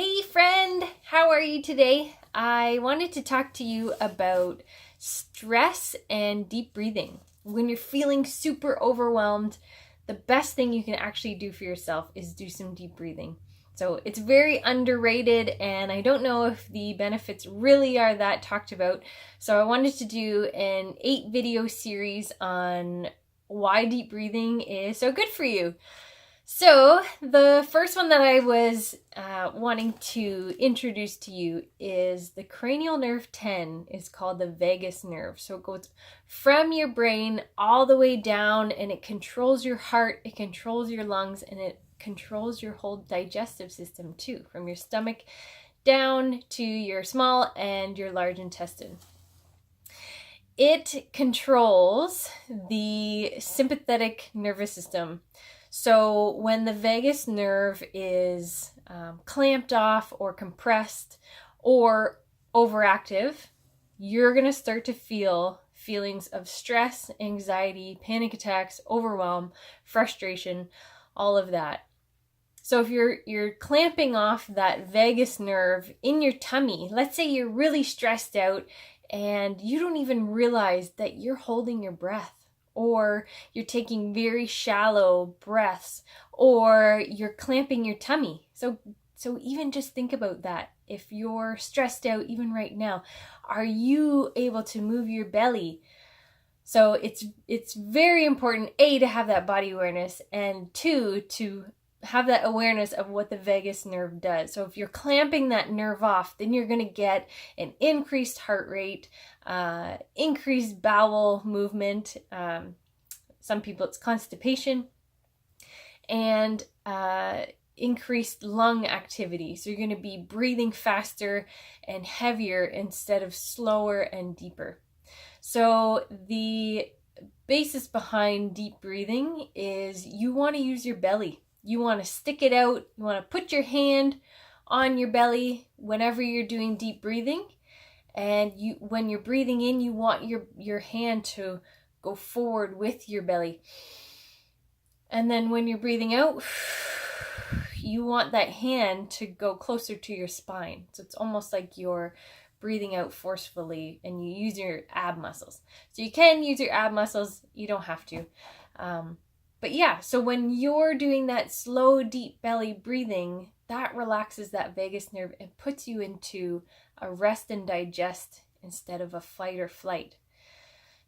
Hey friend, how are you today? I wanted to talk to you about stress and deep breathing. When you're feeling super overwhelmed, the best thing you can actually do for yourself is do some deep breathing. So it's very underrated, and I don't know if the benefits really are that talked about. So I wanted to do an 8-video series on why deep breathing is so good for you. So the first one that I was wanting to introduce to you is the cranial nerve 10 is called the vagus nerve. So it goes from your brain all the way down, and it controls your heart, it controls your lungs, and it controls your whole digestive system too, from your stomach down to your small and your large intestine. It controls the sympathetic nervous system. So when the vagus nerve is clamped off or compressed or overactive, you're going to start to feel feelings of stress, anxiety, panic attacks, overwhelm, frustration, all of that. So if you're clamping off that vagus nerve in your tummy, let's say you're really stressed out and you don't even realize that you're holding your breath, or you're taking very shallow breaths, or you're clamping your tummy. So even just think about that. If you're stressed out even right now, are you able to move your belly? So it's very important, A, to have that body awareness, and 2, to have that awareness of what the vagus nerve does. So if you're clamping that nerve off, then you're going to get an increased heart rate, increased bowel movement. Some people it's constipation, and increased lung activity. So you're going to be breathing faster and heavier instead of slower and deeper. So the basis behind deep breathing is you want to use your belly. You want to stick it out. You want to put your hand on your belly whenever you're doing deep breathing. And when you're breathing in, you want your hand to go forward with your belly. And then when you're breathing out, you want that hand to go closer to your spine. So it's almost like you're breathing out forcefully, and you use your ab muscles. So you can use your ab muscles. You don't have to. But yeah, so when you're doing that slow, deep belly breathing, that relaxes that vagus nerve and puts you into a rest and digest instead of a fight or flight.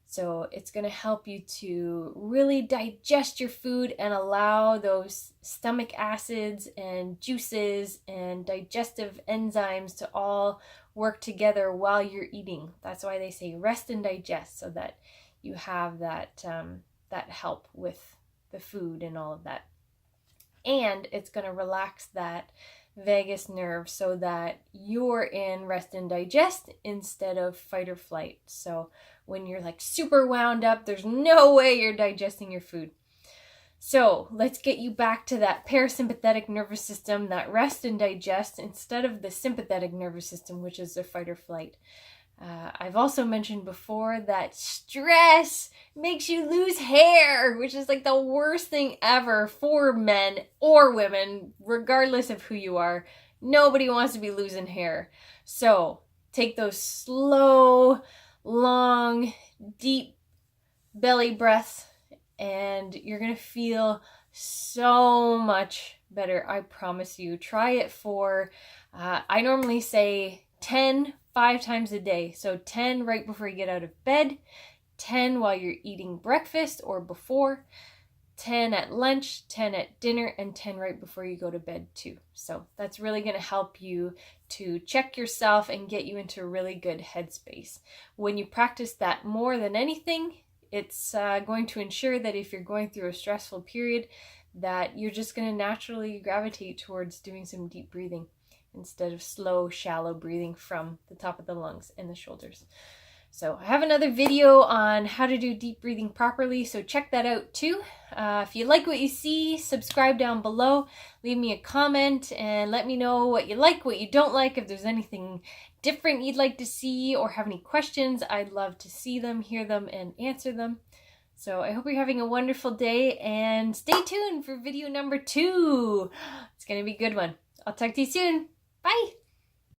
So it's going to help you to really digest your food and allow those stomach acids and juices and digestive enzymes to all work together while you're eating. That's why they say rest and digest, so that you have that help with the food and all of that. And it's going to relax that vagus nerve so that you're in rest and digest instead of fight or flight. So when you're like super wound up, there's no way you're digesting your food. So let's get you back to that parasympathetic nervous system, that rest and digest, instead of the sympathetic nervous system, which is the fight or flight. I've also mentioned before that stress makes you lose hair, which is like the worst thing ever for men or women, regardless of who you are. Nobody wants to be losing hair. So take those slow, long, deep belly breaths, and you're going to feel so much better. I promise you. Try it for, I normally say 5 times a day. So 10 right before you get out of bed, 10 while you're eating breakfast or before, 10 at lunch, 10 at dinner, and 10 right before you go to bed too. So that's really going to help you to check yourself and get you into a really good headspace. When you practice that more than anything, it's going to ensure that if you're going through a stressful period, that you're just going to naturally gravitate towards doing some deep breathing instead of slow, shallow breathing from the top of the lungs and the shoulders. So I have another video on how to do deep breathing properly, so check that out too. If you like what you see, subscribe down below, leave me a comment, and let me know what you like, what you don't like, if there's anything different you'd like to see or have any questions. I'd love to see them, hear them, and answer them. So I hope you're having a wonderful day, and stay tuned for video number 2. It's going to be a good one. I'll talk to you soon. Bye.